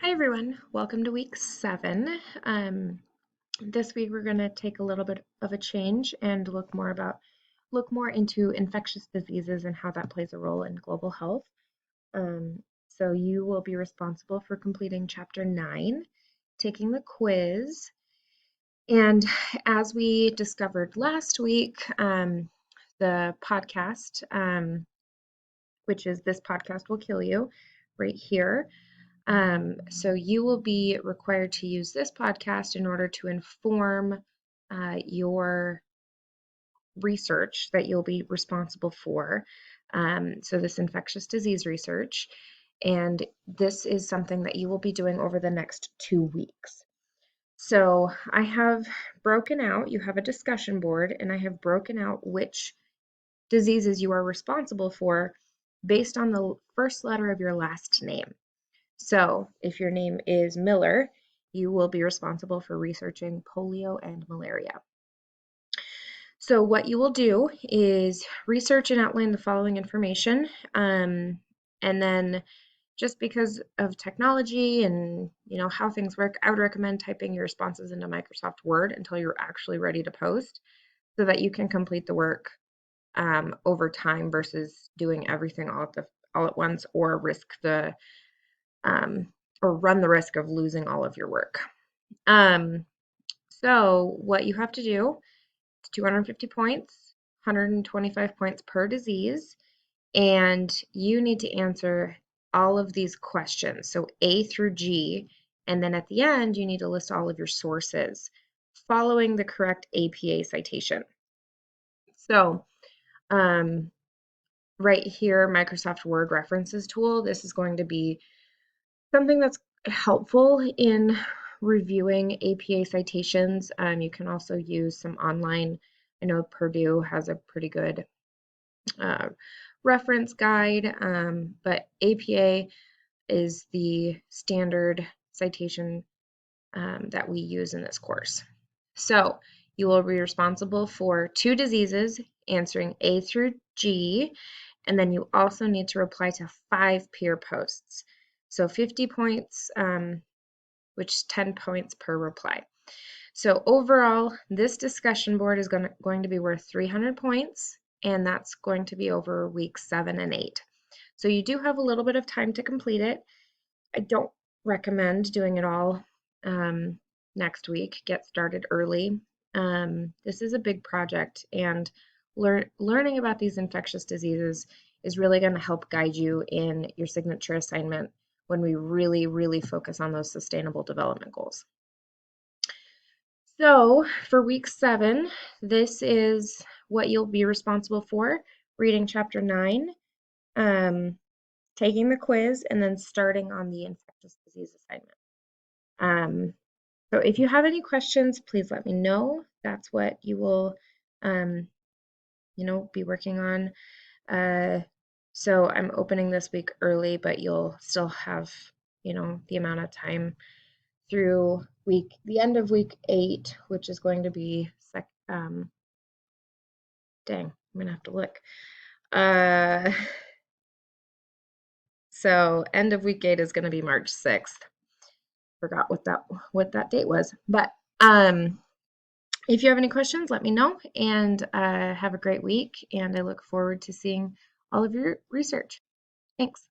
Hi everyone, welcome to week 7. This week we're going to take a little bit of a change and look more into infectious diseases and how that plays a role in global health. So you will be responsible for completing chapter 9, taking the quiz, and as we discovered last week, the podcast, which is This Podcast Will Kill You, right here. So you will be required to use this podcast in order to inform your research that you'll be responsible for. So this infectious disease research, and this is something that you will be doing over the next 2 weeks. So I have broken out, you have a discussion board, and I have broken out which diseases you are responsible for based on the first letter of your last name. So if your name is Miller, you will be responsible for researching polio and malaria. So what you will do is research and outline the following information. And then just because of technology and how things work, I would recommend typing your responses into Microsoft Word until you're actually ready to post so that you can complete the work over time versus doing everything all at once or run the risk of losing all of your work. So what you have to do is 250 points, 125 points per disease, and you need to answer all of these questions. So A through G, and then at the end, you need to list all of your sources following the correct APA citation. So right here, Microsoft Word references tool, this is going to be something that's helpful in reviewing APA citations. You can also use some online. I know Purdue has a pretty good reference guide, but APA is the standard citation that we use in this course. So you will be responsible for 2 diseases, answering A through G, and then you also need to reply to 5 peer posts. So 50 points, which is 10 points per reply. So overall, this discussion board is going to be worth 300 points, and that's going to be over weeks 7 and 8. So you do have a little bit of time to complete it. I don't recommend doing it all next week. Get started early. This is a big project, and learning about these infectious diseases is really going to help guide you in your signature assignment when we really, really focus on those sustainable development goals. So for week 7, this is what you'll be responsible for: reading chapter 9, taking the quiz, and then starting on the infectious disease assignment. So if you have any questions, please let me know. That's what you will, be working on. So I'm opening this week early, but you'll still have, the amount of time through the end of week 8, which is going to be dang, I'm gonna have to look. So end of week 8 is going to be March 6th. Forgot what that date was, but if you have any questions, let me know, and have a great week, and I look forward to seeing all of your research. Thanks.